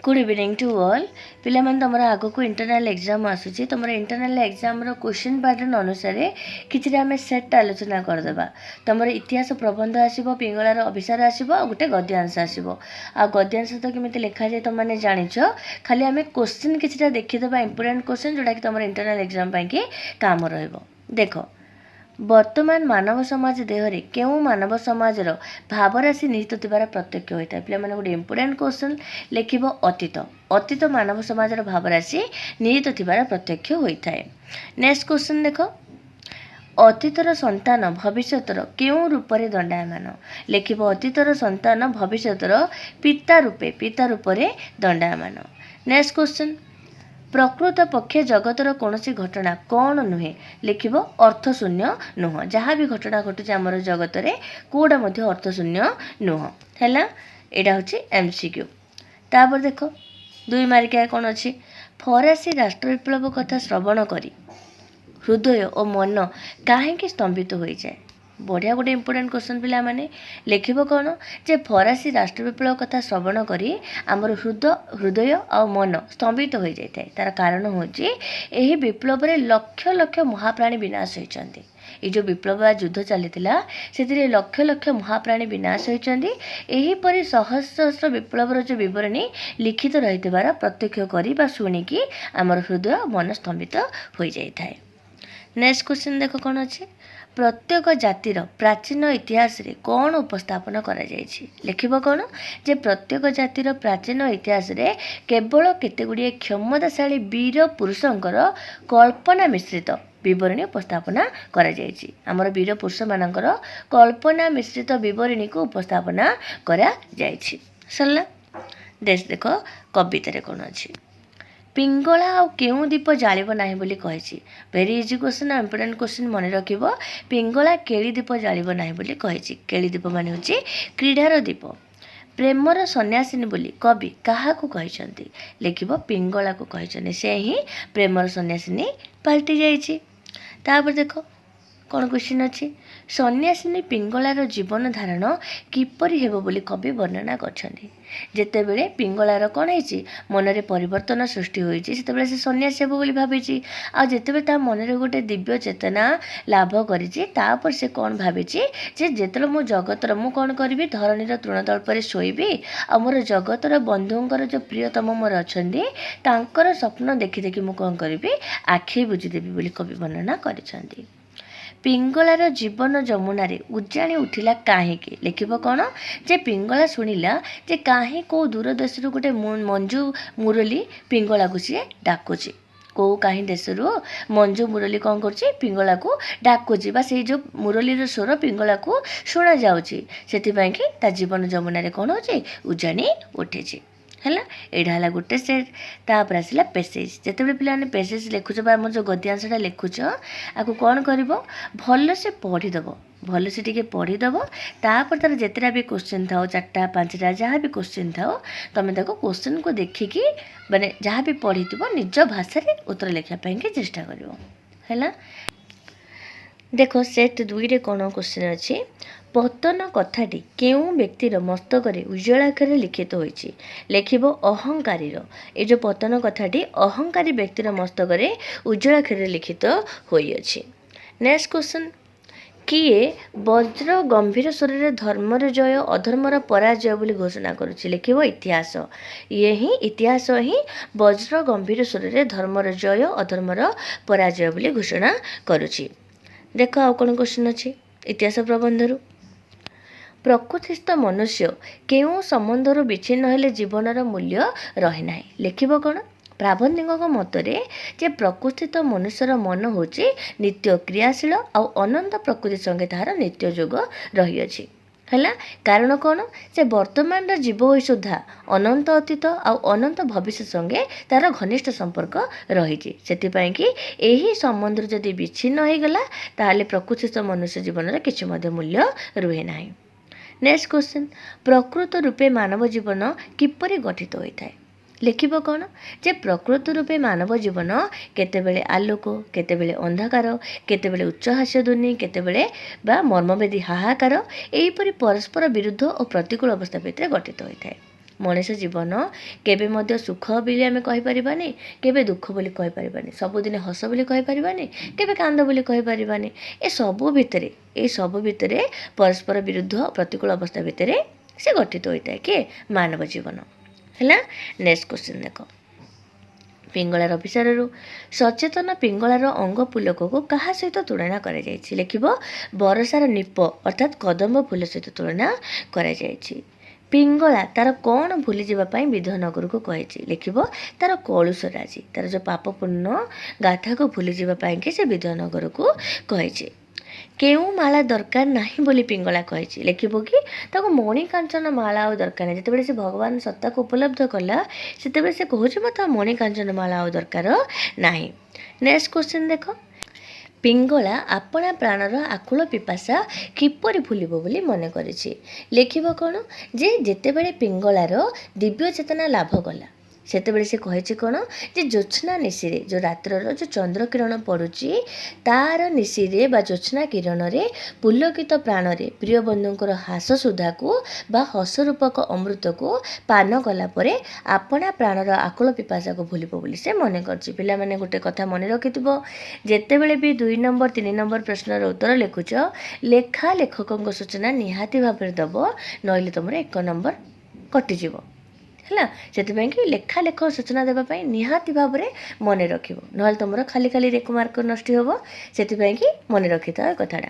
Good evening to all पिला मन तुम आग को इंटरनल एग्जाम आसूची तुम इंटरनल एग्जाम क्वेश्चन पैटर्न अनुसार किसी आम सेट आलोचना करदे तुम इतिहास प्रबंध आसो पिंगलार अभिसार आसो गोटे गद्यांश आसो आ गद्यांश तो केमी लिखा जाए तुम मैंने जाच खाली आम क्वेश्चन किसी देखीदे इंपोर्टेंट क्वेश्चन जोटा कि तुम इंटरनल एग्जाम की काम रख वर्तमान मानव समाज देहरे क्यों मानव समाजर भावराशि निहित थिबार प्रत्यक्ष होता है। पे गोटे इंपोर्टेंट क्वेश्चन लिख अतीत अतीत मानव समाजर भावराशि निहित थिबार प्रत्यक्ष होता है। नेक्स्ट क्वेश्चन देख अतीतर संतान भविष्यतर क्यों रूपरे दंडायमान लिख अतीतर संतान भविष्यतर पिता रूपरे दंडायमान। नेक्स्ट क्वेश्चन प्रकृत पक्षे जगतर कौन सी घटना कौन नुहे लिख अर्थशून्य नुह जहाँ भी घटना घटुचे आमर जगत में कौटा अर्थशून्य नुह है। यहाँ हूँ एमसीक्यू। तापर देख 2 मार्किया कौन अच्छी फरासी राष्ट्र विप्लव कथा श्रवण करी हृदय और मन कहीं स्तंभित हो जाए। बढ़िया गोटे इंपोर्टेंट क्वेश्चन पिला माने लिख कौन जे फरासी राष्ट्र विप्लव कथा श्रवण करी आमर हृदय और मन स्तंभित हो जाए। तार कारण हूँ यही विप्लव में लक्ष लक्ष महाप्राणी विनाश होती। ये जो विप्लव युद्ध चली से लक्ष लक्ष महाप्राणी विनाश होती। यहीपरि सहस्र सहस्र विप्लवर जो बरणी लिखित रही प्रत्यक्ष कर शुणिकी आमर हृदय मन स्तंभित हो जाए। नेक्स्ट क्वेश्चन देख कौन अच्छे प्रत्येक जातिर प्राचीन इतिहास रे कौन उपस्थापन करा जायछि लिख कौन जे प्रत्येक जातिर प्राचीन इतिहास रे केवल केतेगुड़िए क्षमताशाली वीर पुरुषंकर कल्पना मिश्रित विवरणी उपस्थापना करा जायछि। आमर वीर पुरुष मानकर कल्पना मिश्रित विवरणी को उपस्थापना करा जायछि। सरला देख कवितारे कौन अच्छी पिंगला आ क्यों दीप जालिब ना बोली कही very easy question important question मन रख पिंगला केली दीप जालिब ना बोली कही केली दीप मान हूँ क्रीडार दीप प्रेमर सन्यासिनी बोली कवि क्या कहते लिख पिंगला को कहते से ही प्रेमर सन्यासिनी पलटि जापर देख कौन क्वेश्चन अच्छी सन्यासिनी पिंगलार जीवन धारण किपरि हेबो बोली कवि वर्णना करछन्ती। जेतेबेले पिंगलार कौन है मनरे परिवर्तन सृष्टि होइछि सेतेबेले से सन्यासी हेबो बोली भाबिछि आ जेतेबेले ता मनरे गोटे दिव्य चेतना लाभ करिछि तापर से कौन भाबिछि जे जेतेबेले मो जगतर मु कौन करिवि धरणीर तृणतल पर शोइबि आ मोर जगतर बंधुंकर जो प्रियतम मोर अछन्ती तांकर स्वप्न देखि देखि मु कौन करिवि आखि बुझी देबि बोली कवि वर्णना करिछन्ती। पिंगलार जीवन जमुनारे उजाणी उठिला काहेकि लिख कौन जे पिंगला शुणिला जे कहीं कौ दूर देश गोटे मंजू मुरली पिंगला को सी डाकुची कौ कहीं देश मंजू मुरली कौन कर पिंगला को डाकुची बा से जो मुरलीर स्वर पिंगला को शुणा जाऊँगी से जीवन जमुनारे कौन हो उजाणी उठी है। यहाँ गोटे सेट तापर आसला पेसेज जिते पे पेसेज लिखुच आम जो गद्यांशटा लिखुच आपको कौन कर भल से पढ़ीदेव भल से टी पढ़ीदेव तापर तार जितना भी क्वेश्चन था 4टा 5टा जहाँ भी क्वेश्चन था तुम क्वेश्चन को देखिकी माने जहाँ भी पढ़ी निज भाषा उत्तर लिखापी चेष्टा कर है। देख सेट 2 रे कौन क्वेश्चन अच्छी पतन कथाटी केउं व्यक्तिर मस्तक उज्ज्वलाक्षर लिखित होइछि लिख अहंकारी ये जो पतन कथाटी अहंकारी व्यक्तिर मस्तक उज्ज्वलाक्षर लिखित होइछि। नेक्स्ट क्वेश्चन किए वज्र गंभीर स्वर धर्मर जय अधर्मर पराजय बोली घोषणा करुछि लिख इतिहास ये ही इतिहास ही वज्र गंभीर स्वर धर्मर जय अधर्मर पराजय बोली घोषणा करुछि। देख आउ कौन क्वेश्चन अच्छी इतिहास प्रबंधरू प्रकृतिस्थ मनुष्य केउं संबंधर विच्छिन्न हेले जीवनर मूल्य रहे ना लिख कौन प्राबंधिक मतरे जे प्रकृतिस्थ मनुष्यर मन होची नित्य क्रियाशील आ अनंत प्रकृति संगे तार नित्य जोग रही अछि है। कारण कौन से वर्तमान जीव होई सुधा अनंत अतीत आ अनंत भविष्य संगे तार घनिष्ठ संपर्क रही सेतिपई कि एही संबंध जदि विच्छिन्न हो गला ताले प्रकृतिस्थ मनुष्य जीवन किछि मध्य मूल्य रुहे नाही। नेक्स्ट क्वेश्चन प्रकृत रूपे मानव जीवन किपरि गठित होता है लिख कौन जे प्रकृत रूपे मानव जीवन केतेबेले आलोक केतेबेले अंधकार केतेबेले उच्च हास्य ध्वनि केतेबेले मर्मवेदी हाहाकार एहीपरि परस्पर विरुद्ध और प्रतिकूल अवस्था भितर गठित होता है। मनीष जीवन केबे मध्य सुख बोली आम कहीपरानी, केबे दुख बोली कहीपरानी, सबुदिन हस बोली कहीपरानी, केबे कांद बोली कहीपरानी। ए सबु भितर परस्पर विरुद्ध प्रतिकूल अवस्था भितर से गठित होता है किए मानव जीवन है। नेक्स्ट क्वेश्चन देख, पिंगलार विचार सचेतन पिंगलार अंग पुलक को क्या सहित तुलना कर लिखिब बरसार निप अर्थात कदम्ब फूल सहित तुलना कर पिंगला तार कौन भूली जावाई विधनगर को कही लिखिब तार कलुष राशि तार जो पापपूर्ण गाथा को भूली जावाई से विधनगर को कही केउ माला दरकार नहीं बोली पिंगला कही लिखिब कि ताको मणिकांचन माला आ दरकार नहीं। जिते से भगवान सत्ता को उपलब्ध कला से से कहूँ मत मणिकांचन माला आ दरकार नहीं। नेक्स्ट क्वेश्चन देख, पिंगला अपना प्राणर आकुल पिपासा किपरि भूलिब बोली मन करिछि लिखिब कौन जे जेतेबेले पिंगलार दिव्य चेतना लाभ कला सेतेबेले से कहिछि कौन जे ज्योत्स्ना निशिरे जो रात्रर जो चंद्र किरण पड़ुछि तार निशिरे बा ज्योत्स्ना किरण रे पुलकित प्राण रे प्रिय बंधुंकर हास सुधा को बा हस रूपक अमृत को पान कला परे अपना प्राणर आकुल पिपासा को भूलिब बोली से मन करछि। पिला माने गोटे कथा मन रखिथिबो, जेतेबेले भी 2 नंबर 3 नंबर प्रश्नर उत्तर लिखुछ लेखा लेखकों सूचना निहाती भाव में दब नइले तुम 1 नंबर कटिଯିବ है। से लेखा लेख सूचना देवाई निहाती भाव में मन रख ना तुम खाली खाली रेक मार्क नष्ट हम से मन रखी था कथाटा।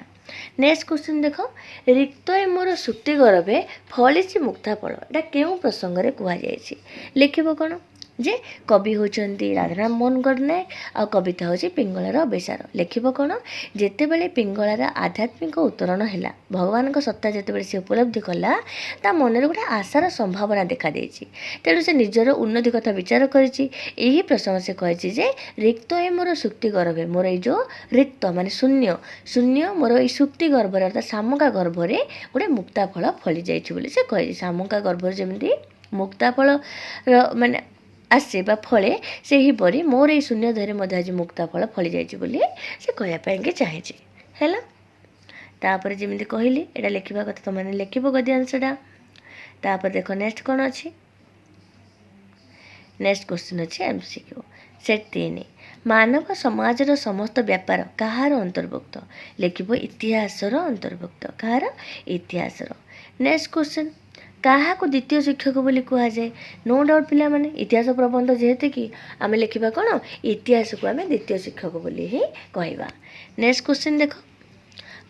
नेक्स्ट क्वेश्चन देख, रिक्त मोर सुक्ति गर्भे फलिछि मुक्ता फल एटा केउं प्रसंग रे कहुଯାଇଛି लिखिब कौन जे कवि होचंती राधाराम मोहन गणनायक आ कविता होची पिंगलार बेसार लिखिब कौन जेतेबेले पिंगलार आध्यात्मिक उत्तरण हैला भगवान को सत्ता जेतेबेले से उपलब्धि कला ता मन गोटे आशार संभावना देखा देछि तेणु से निजर उन्नति कथा विचार करिछि। एही प्रसंग से कहिछि जे रिक्त है मोर सुक्ति गर्भे मोर ए जो रिक्त माने शून्य शून्य मोर ए सुक्ति गर्भर अर्थात शामुका गर्भरे गोटे मुक्ता फल फली जाइछि बोली से कहिछि। शामुका गर्भर जेमिति मुक्ता फल माने आसे बा फले से ही परी मोर ये शून्य धैर्य मध्य आज मुक्ता फल फली जाइए बोली से कहवाई चाहिए है। तापर जमी कहली एटा लिखा कथा तुम मैंने लिख गद्यांशटा। तापर देख नेक्स्ट कौन अच्छी नेक्स्ट क्वेश्चन अच्छे एमसीक्यू सेट 3 मानव समाजर समस्त व्यापार कहार अंतर्भुक्त लिखिब इतिहासर अंतर्भुक्त कहार इतिहासर। नेक्स्ट क्वेश्चन क्या द्वितीय शिक्षक बोली कहुए नो डाउट पिला माने इतिहास प्रबंध जेहेतु कि आम लिखा कौन इतिहास को आम द्वितीय शिक्षक बोली ही कहवा। नेक्स्ट क्वेश्चन देख,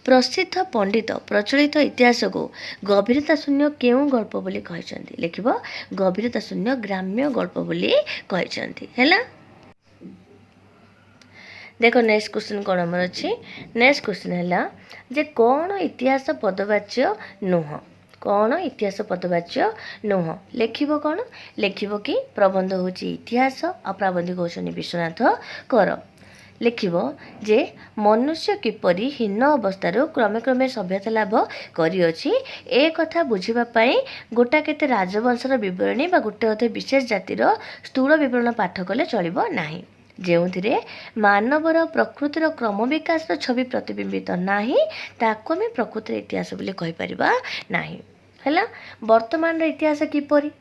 प्रसिद्ध पंडित प्रचलित इतिहास को गभीरता शून्य केउं गल्प बोली कहते लिखिब गभीरता शून्य ग्राम्य गल्प बोली कहते है। देख नेक्स्ट क्वेश्चन कौन आमर अच्छी नेक्स्ट क्वेश्चन है जे कौन इतिहास पदवाच्य नुह कौन इतिहास पदवाच्य नुह लिखिब कौन लिखिब कि प्रबंध होची इतिहास आ प्राबंधिक होचनी विश्वनाथ कर लिखिब जे मनुष्य किपरि हीन अवस्थार क्रमे क्रमे सभ्यता लाभ करिअछि ए कथा बुझिबा पई गोटा केते राजवंशर विवरणी बा गोटे अधे विशेष जातिर स्थूल विवरण पाठ कले चलिब नाही जेउथिरे मानवर प्रकृतिर क्रम विकास छवि प्रतिबिंबित नाही ताको आम प्रकृतिर इतिहास बोली कहि परिबा नाही हैला। वर्तमान इतिहास किपरि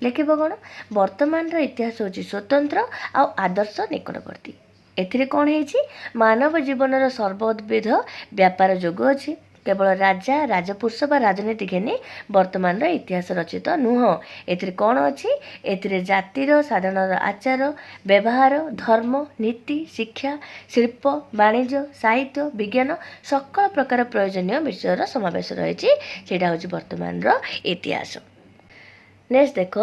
लिखिब कौन वर्तमान इतिहास होची स्वतंत्र आ आदर्श निकटवर्ती एथिरे कौन है मानव जीवनर सर्वविध व्यापार जोग अच्छी केवल राजा राजपुरुष बा राजनीति घेनी वर्तमान इतिहास रचित नुह एथिरे कौन अच्छी एथिरे जातिर साधारण आचार व्यवहार धर्म नीति शिक्षा शिल्प वाणिज्य साहित्य विज्ञान सकल प्रकार प्रयोजनीय विषयर समावेश रही वर्तमान इतिहास। नेक्स्ट देख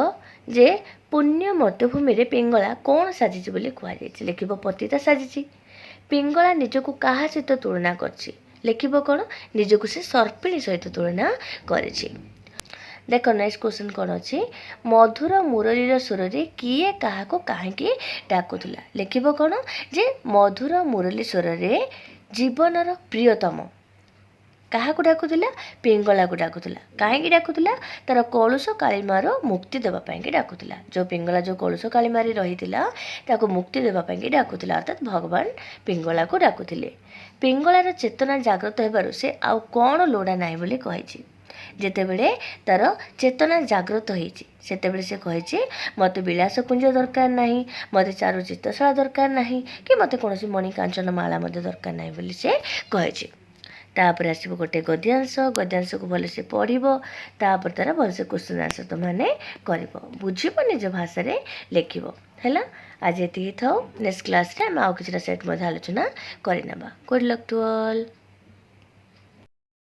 जे पुण्य मृत्युभूमि रे पिंगला कौन साजिची बोली कहुए लिखिब पतिता साजिची पिंगला निजको कहा सहित तुलना करछि लिखिब कौन निजको से सर्पिणी सहित तुलना करिछि। देख नेक्स्ट क्वेश्चन कौन अच्छी मधुर मुरलीर सुर रे किए क्या कहीं डाकुला लिखिब कौन जे मधुर मुरली स्वर रे जीवनर प्रियतम क्या डाकुला पिंगला को डाकुला कहीं डाकुला तार कलुष कालीमार मुक्ति देवाई डाकुला जो पिंगला जो कलुष कालीमारी रही मुक्ति देवाई डाकुला अर्थात भगवान पिंगला को डाकुले पिंगलार चेतना जागृत होबारु से आउ कौन लोड़ा नाई बोली कही ଯେତେବେଳେ ତାର ଚେତନା ଜାଗ୍ରତ ହେଇଛି ସେତେବେଳେ ସେ କହିଛି ମୋତେ ବିଳାସପୁଞ୍ଜ ଦରକାର ନାହିଁ, ମୋତେ ଚାରୁ ଚିତ୍ରଶାଳା ଦରକାର ନାହିଁ, କି ମୋତେ କୌଣସି ମଣି କାଞ୍ଚନ ମାଳା ମଧ୍ୟ ଦରକାର ନାହିଁ ବୋଲି ସେ କହିଛି। ତାପରେ ଆସିବ ଗୋଟେ ଗଦ୍ୟାଂଶକୁ ଭଲସେ ପଢ଼ିବ, ତାପରେ ତାର ଭଲସେ କ୍ୱେଶ୍ଚନ୍ ଆନ୍ସର୍ ତୁମମାନେ କରିବ, ବୁଝିବ, ନିଜ ଭାଷାରେ ଲେଖିବ। ହେଲା, ଆଜି ଏତିକି ଥାଉ। ନେକ୍ସଟ କ୍ଲାସ୍ରେ ଆମେ ଆଉ କିଛିଟା ସେଟ୍ ମଧ୍ୟ ଆଲୋଚନା କରିନେବା। Good luck to all.